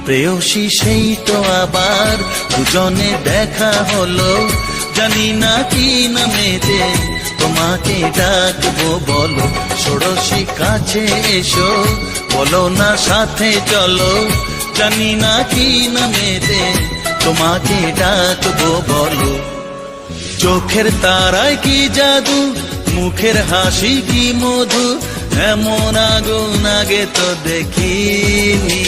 প্রেয়সী সেই তো আবার দুজনে দেখা হলো, জানি না কি নামেতে তোমাকে ডাকবো বলো। ষোড়শী কাছে এসো, বলো না সাথে চলো, জানি না কি নামেতে তোমাকে ডাকবো বলো। চোখের তারায় কি জাদু, মুখের হাসি কি মধু, এমন আগুন আগে তো দেখিনি।